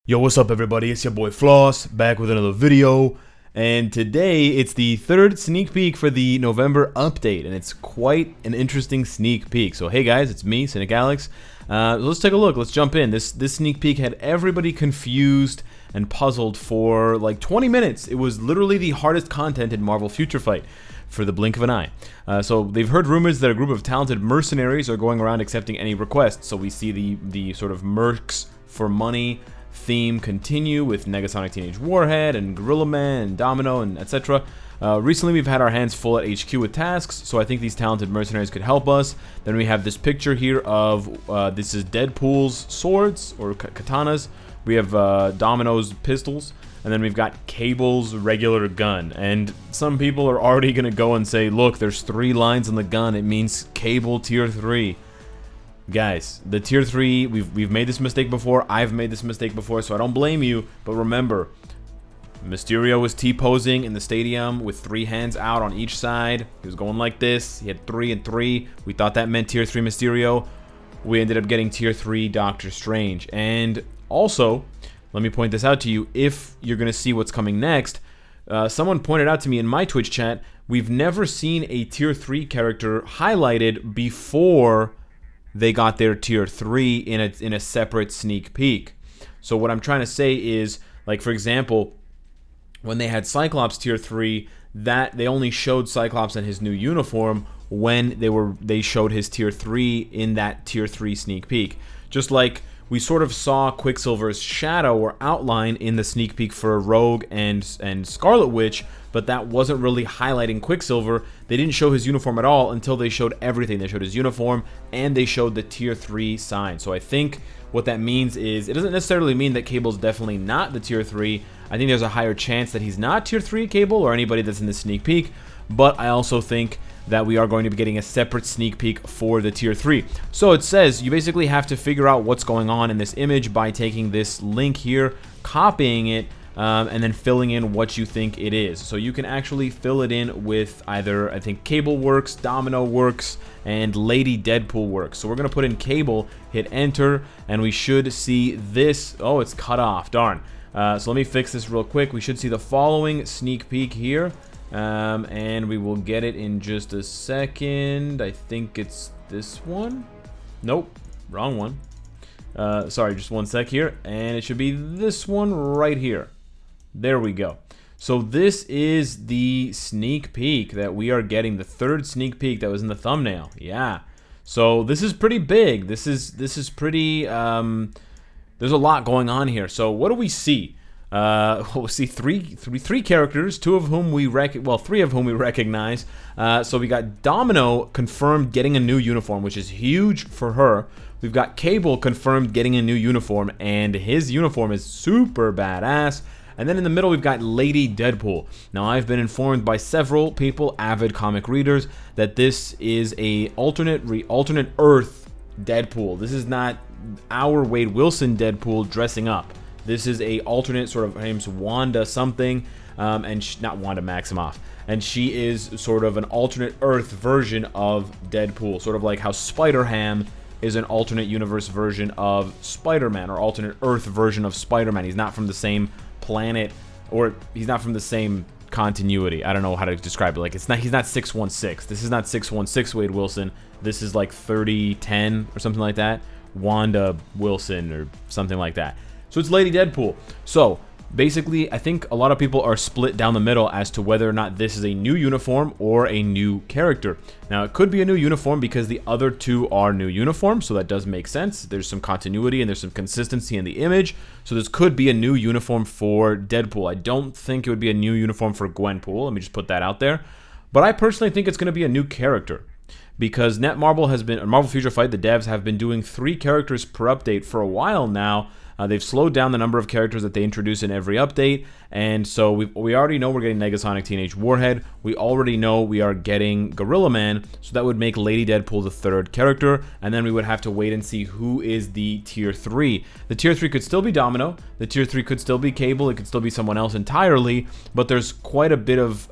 Yo, what's up everybody? It's your boy Floss, back with another video. And today, it's the third sneak peek for the November update, and it's quite an interesting sneak peek. So hey guys, it's me, Cynicalex. Let's take a look, let's jump in. This sneak peek had everybody confused and puzzled for like 20 minutes. It was literally the hardest content in Marvel Future Fight for the blink of an eye. So they've heard rumors that a group of talented mercenaries are going around accepting any requests. So we see the sort of mercs for money theme continue with Negasonic Teenage Warhead and Gorilla Man and Domino and etc. Recently we've had our hands full at HQ with tasks, so I think these talented mercenaries could help us. Then we have this picture here of, this is Deadpool's swords, or katanas. We have Domino's pistols, and then we've got Cable's regular gun. And some people are already going to go and say, look, there's 3 lines on the gun, it means Cable Tier 3. Guys, the Tier 3, we've made this mistake before, I've made this mistake before, so I don't blame you, but remember, Mysterio was T-posing in the stadium with 3 hands out on each side. He was going like this, he had 3 and 3, we thought that meant Tier 3 Mysterio. We ended up getting Tier 3 Doctor Strange. And also, let me point this out to you, if you're going to see what's coming next, someone pointed out to me in my Twitch chat, we've never seen a Tier 3 character highlighted before they got their Tier 3 in a separate sneak peek. So what I'm trying to say is, like for example, when they had Cyclops Tier 3, that they only showed Cyclops in his new uniform when they showed his Tier 3 in that Tier 3 sneak peek. Just like we sort of saw Quicksilver's shadow or outline in the sneak peek for Rogue and Scarlet Witch, but that wasn't really highlighting Quicksilver. They didn't show his uniform at all until they showed everything. They showed his uniform and they showed the Tier 3 sign. So I think what that means is, it doesn't necessarily mean that Cable's definitely not the Tier 3. I think there's a higher chance that he's not Tier 3 Cable or anybody that's in the sneak peek, but I also think that we are going to be getting a separate sneak peek for the Tier 3. So it says you basically have to figure out what's going on in this image by taking this link here, copying it, and then filling in what you think it is. So you can actually fill it in with either, I think Cable works, Domino works, and Lady Deadpool works. So we're going to put in Cable, hit enter, and we should see this. Oh, it's cut off, darn. So let me fix this real quick. We should see the following sneak peek here. And we will get it in just a second. I think it's this one. Nope, wrong one. Sorry, just one sec here. And it should be this one right here. There we go. So this is the sneak peek that we are getting, the third sneak peek that was in the thumbnail. Yeah. So this is pretty big. This is pretty, there's a lot going on here. So what do we see? We'll see three characters, three of whom we recognize. So we got Domino confirmed getting a new uniform, which is huge for her. We've got Cable confirmed getting a new uniform, and his uniform is super badass. And then in the middle, we've got Lady Deadpool. Now, I've been informed by several people, avid comic readers, that this is a alternate Earth Deadpool. This is not our Wade Wilson Deadpool dressing up. This is a alternate sort of, her name's Wanda something, and not Wanda Maximoff. And she is sort of an alternate Earth version of Deadpool, sort of like how Spider-Ham is an alternate universe version of Spider-Man, or alternate Earth version of Spider-Man. He's not from the same planet, or he's not from the same continuity. I don't know how to describe it. Like, he's not 616. This is not 616 Wade Wilson. This is like 3010 or something like that. Wanda Wilson or something like that. So it's Lady Deadpool. So basically, I think a lot of people are split down the middle as to whether or not this is a new uniform or a new character. Now, it could be a new uniform because the other two are new uniforms, so that does make sense. There's some continuity and there's some consistency in the image. So this could be a new uniform for Deadpool. I don't think it would be a new uniform for Gwenpool. Let me just put that out there. But I personally think it's going to be a new character, because Marvel Future Fight, the devs, have been doing 3 characters per update for a while now. They've slowed down the number of characters that they introduce in every update, and so we already know we're getting Negasonic Teenage Warhead. We already know we are getting Gorilla Man, so that would make Lady Deadpool the 3rd character, and then we would have to wait and see who is the Tier 3. The Tier 3 could still be Domino, the Tier 3 could still be Cable, it could still be someone else entirely, but there's quite a bit of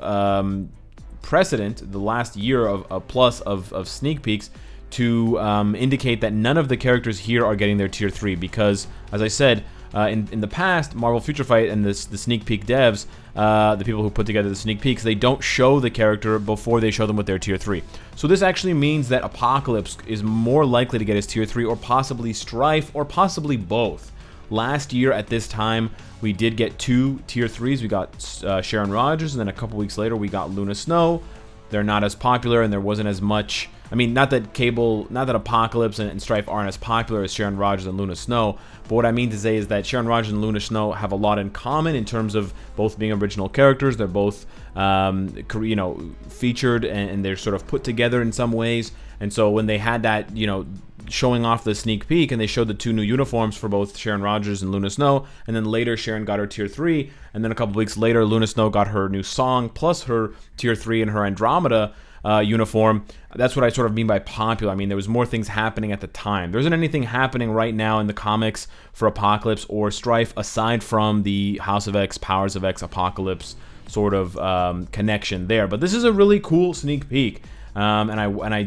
precedent, the last year of plus of sneak peeks, to indicate that none of the characters here are getting their Tier 3, because, as I said, in the past, Marvel Future Fight and the sneak peek devs, the people who put together the sneak peeks, they don't show the character before they show them with their tier 3. So this actually means that Apocalypse is more likely to get his tier 3, or possibly Strife, or possibly both. Last year at this time, we did get 2 tier 3s. We got Sharon Rogers, and then a couple weeks later we got Luna Snow. They're not as popular, and there wasn't as much. I mean, not that Apocalypse and Strife aren't as popular as Sharon Rogers and Luna Snow, but what I mean to say is that Sharon Rogers and Luna Snow have a lot in common in terms of both being original characters. They're both, featured, and they're sort of put together in some ways. And so when they had that, showing off the sneak peek, and they showed the 2 new uniforms for both Sharon Rogers and Luna Snow, and then later Sharon got her tier 3, and then a couple weeks later Luna Snow got her new song plus her tier 3 and her Andromeda uniform. That's what I sort of mean by popular. I mean, there was more things happening at the time. There isn't anything happening right now in the comics for Apocalypse or Strife aside from the House of X, Powers of X, Apocalypse sort of connection there. But this is a really cool sneak peek. And I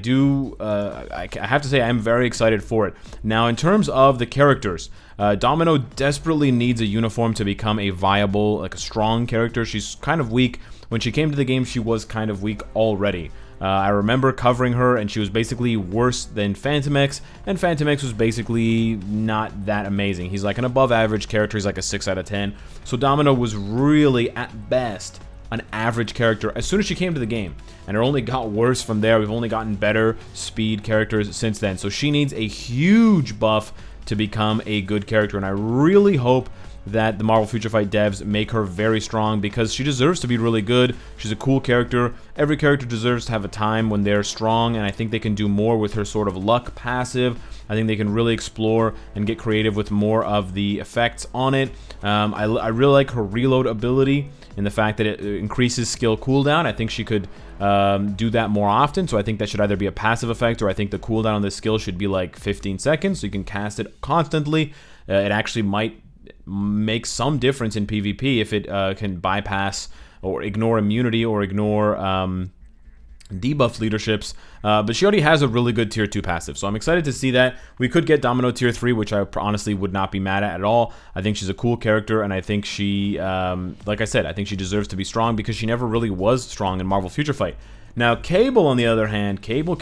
have to say I'm very excited for it. Now, in terms of the characters, Domino desperately needs a uniform to become a viable, a strong character. She's kind of weak. When she came to the game, she was kind of weak already. I remember covering her, and she was basically worse than Phantom X, and Phantom X was basically not that amazing. He's like an above average character. He's like a 6 out of 10. So Domino was really, at best, an average character as soon as she came to the game, and it only got worse from there. We've only gotten better speed characters since then, so she needs a huge buff to become a good character, and I really hope that the Marvel Future Fight devs make her very strong, because she deserves to be really good. She's a cool character. Every character deserves to have a time when they're strong, and I think they can do more with her sort of luck passive. I think they can really explore and get creative with more of the effects on it. I really like her reload ability, in the fact that it increases skill cooldown. I think she could do that more often, so I think that should either be a passive effect, or I think the cooldown on this skill should be like 15 seconds, so you can cast it constantly. It actually might make some difference in PvP if it can bypass or ignore immunity or ignore debuff leaderships, but she already has a really good tier 2 passive, so I'm excited to see that. We could get Domino tier 3, which I honestly would not be mad at all. I think she's a cool character, and I think she, like I said, I think she deserves to be strong, because she never really was strong in Marvel Future Fight. Now, Cable, on the other hand, Cable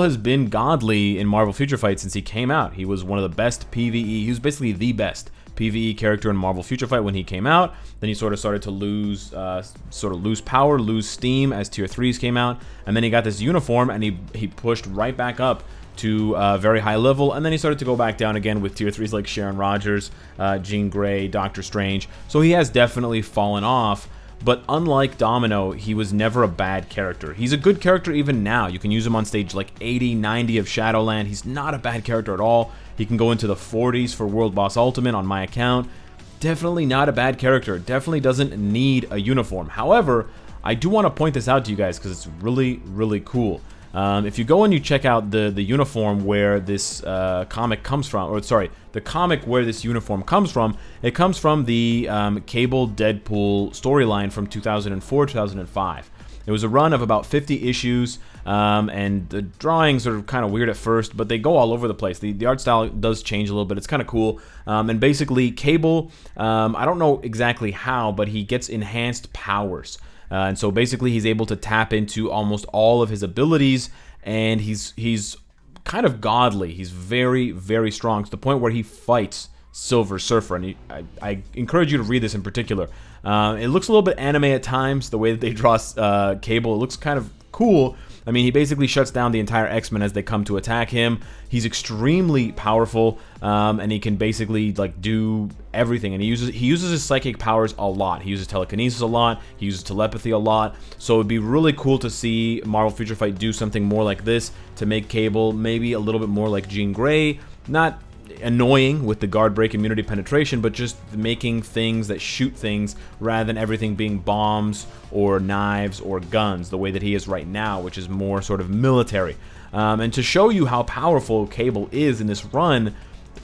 has been godly in Marvel Future Fight since he came out. He was one of the best PvE, he was basically the best PvE character in Marvel Future Fight when he came out. Then he sort of started to lose power, lose steam as tier 3s came out, and then he got this uniform, and he pushed right back up to a very high level, and then he started to go back down again with tier 3s like Sharon Rogers, Jean Grey, Doctor Strange. So he has definitely fallen off. But unlike Domino, he was never a bad character. He's a good character even now. You can use him on stage like 80, 90 of Shadowland. He's not a bad character at all. He can go into the 40s for World Boss Ultimate on my account. Definitely not a bad character. Definitely doesn't need a uniform. However, I do want to point this out to you guys because it's really, really cool. If you go and you check out the uniform where this comic comes from, or sorry, the comic where this uniform comes from, it comes from the Cable Deadpool storyline from 2004-2005. It was a run of about 50 issues, and the drawings are kind of weird at first, but they go all over the place. The art style does change a little bit. It's kind of cool. And basically, Cable, I don't know exactly how, but he gets enhanced powers. And so basically he's able to tap into almost all of his abilities, and he's kind of godly. He's very, very strong to the point where he fights Silver Surfer, and I encourage you to read this in particular. It looks a little bit anime at times, the way that they draw Cable. It looks kind of cool. I mean, he basically shuts down the entire X-Men as they come to attack him. He's extremely powerful, and he can basically like do everything. And he uses his psychic powers a lot. He uses telekinesis a lot. He uses telepathy a lot. So it'd be really cool to see Marvel Future Fight do something more like this to make Cable maybe a little bit more like Jean Grey. Not annoying with the guard break immunity penetration, but just making things that shoot things rather than everything being bombs or knives or guns the way that he is right now, which is more sort of military. And to show you how powerful Cable is in this run,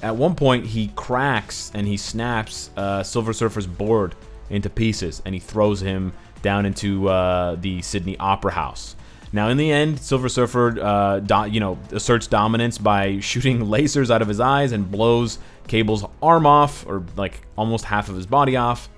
at one point he cracks and he snaps Silver Surfer's board into pieces, and he throws him down into the Sydney Opera House. Now, in the end, Silver Surfer, asserts dominance by shooting lasers out of his eyes and blows Cable's arm off, or like almost half of his body off.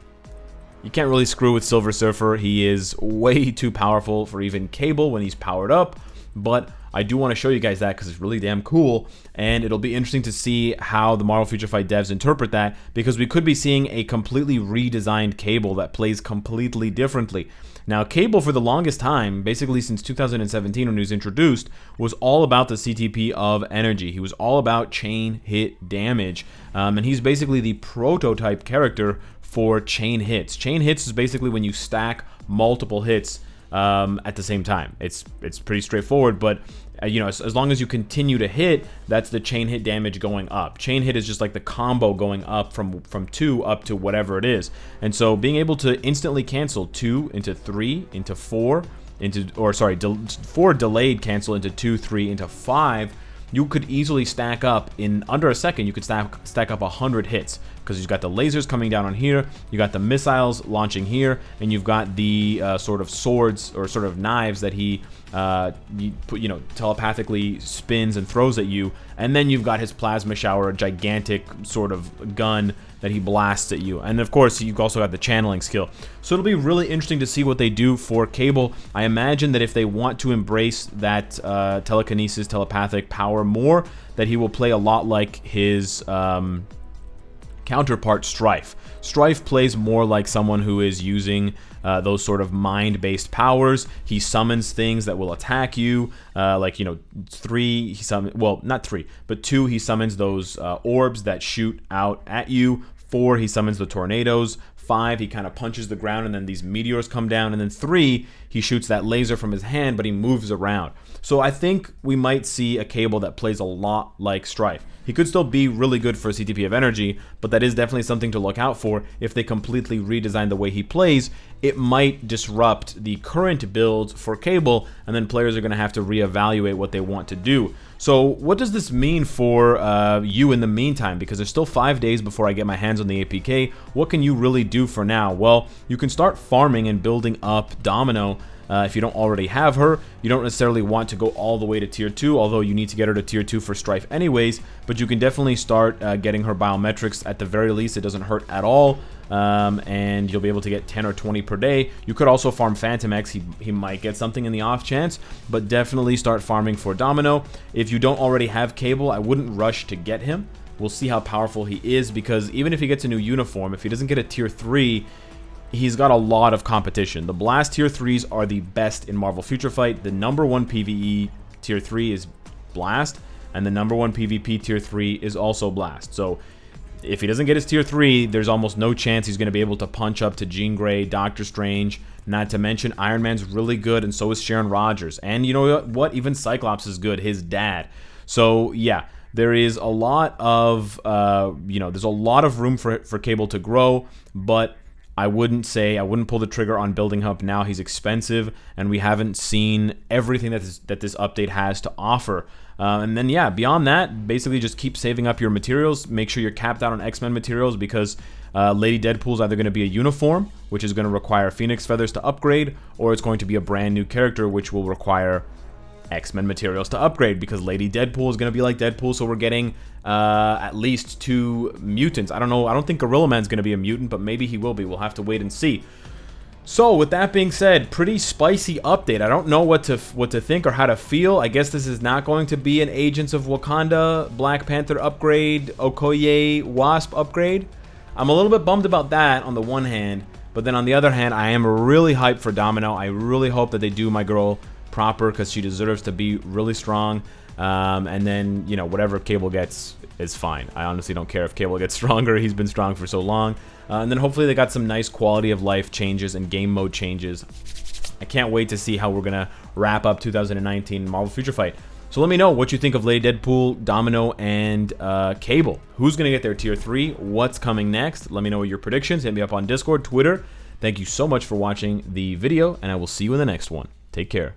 You can't really screw with Silver Surfer. He is way too powerful for even Cable when he's powered up, but I do want to show you guys that because it's really damn cool, and it'll be interesting to see how the Marvel Future Fight devs interpret that, because we could be seeing a completely redesigned Cable that plays completely differently. Now, Cable, for the longest time, basically since 2017 when he was introduced, was all about the CTP of energy. He was all about chain hit damage, and he's basically the prototype character for chain hits. Chain hits is basically when you stack multiple hits at the same time. It's pretty straightforward, but as long as you continue to hit, that's the chain hit damage going up. Chain hit is just like the combo going up from 2 up to whatever it is. And so being able to instantly cancel 2 into 3 into 4 4 delayed cancel into 2, 3 into 5, you could easily stack up in under a second. You could stack up 100 hits, because you've got the lasers coming down on here, you got the missiles launching here, and you've got the sort of swords or sort of knives that he telepathically spins and throws at you, and then you've got his plasma shower, a gigantic sort of gun that he blasts at you, and of course you've also got the channeling skill. So it'll be really interesting to see what they do for Cable. I imagine that if they want to embrace that telekinesis, telepathic power more, that he will play a lot like his counterpart Strife. Strife plays more like someone who is using those sort of mind-based powers. He summons things that will attack you, like 3, he summons, well, not 3, but 2, he summons those orbs that shoot out at you. 4, he summons the tornadoes. 5, he kind of punches the ground and then these meteors come down. And then 3, he shoots that laser from his hand, but he moves around. So I think we might see a Cable that plays a lot like Strife. He could still be really good for CTP of energy, but that is definitely something to look out for. If they completely redesign the way he plays, it might disrupt the current builds for Cable, and then players are going to have to reevaluate what they want to do. So what does this mean for you in the meantime? Because there's still 5 days before I get my hands on the APK. What can you really do for now? Well, you can start farming and building up Domino. If you don't already have her, you don't necessarily want to go all the way to tier 2, although you need to get her to tier 2 for Strife anyways, but you can definitely start getting her biometrics. At the very least, it doesn't hurt at all, and you'll be able to get 10 or 20 per day. You could also farm Phantom X. He might get something in the off chance, but definitely start farming for Domino. If you don't already have Cable, I wouldn't rush to get him. We'll see how powerful he is, because even if he gets a new uniform, if he doesn't get a tier 3, he's got a lot of competition. The Blast tier 3s are the best in Marvel Future Fight. The #1 PvE tier 3 is Blast, and the #1 PvP tier 3 is also Blast. So if he doesn't get his tier 3, there's almost no chance he's going to be able to punch up to Jean Grey, Doctor Strange, not to mention Iron Man's really good, and so is Sharon Rogers. And you know what? Even Cyclops is good, his dad. So yeah, there is a lot of, there's a lot of room for Cable to grow, but I wouldn't pull the trigger on building him up now. He's expensive, and we haven't seen everything that this update has to offer. And then, yeah, beyond that, basically just keep saving up your materials. Make sure you're capped out on X-Men materials, because Lady Deadpool's either going to be a uniform, which is going to require Phoenix Feathers to upgrade, or it's going to be a brand new character, which will require X-Men materials to upgrade, because Lady Deadpool is going to be like Deadpool, so we're getting at least 2 mutants. I don't know, I don't think Gorilla Man's going to be a mutant, but maybe he will be. We'll have to wait and see. So with that being said, pretty spicy update. I don't know what to think or how to feel. I guess this is not going to be an Agents of Wakanda, Black Panther upgrade, Okoye, Wasp upgrade. I'm a little bit bummed about that on the one hand, but then on the other hand, I am really hyped for Domino. I really hope that they do my girl proper, because she deserves to be really strong. And then, whatever Cable gets is fine. I honestly don't care if Cable gets stronger. He's been strong for so long. And then hopefully they got some nice quality of life changes and game mode changes. I can't wait to see how we're going to wrap up 2019 Marvel Future Fight. So let me know what you think of Lady Deadpool, Domino, and Cable. Who's going to get their tier 3? What's coming next? Let me know your predictions. Hit me up on Discord, Twitter. Thank you so much for watching the video, and I will see you in the next one. Take care.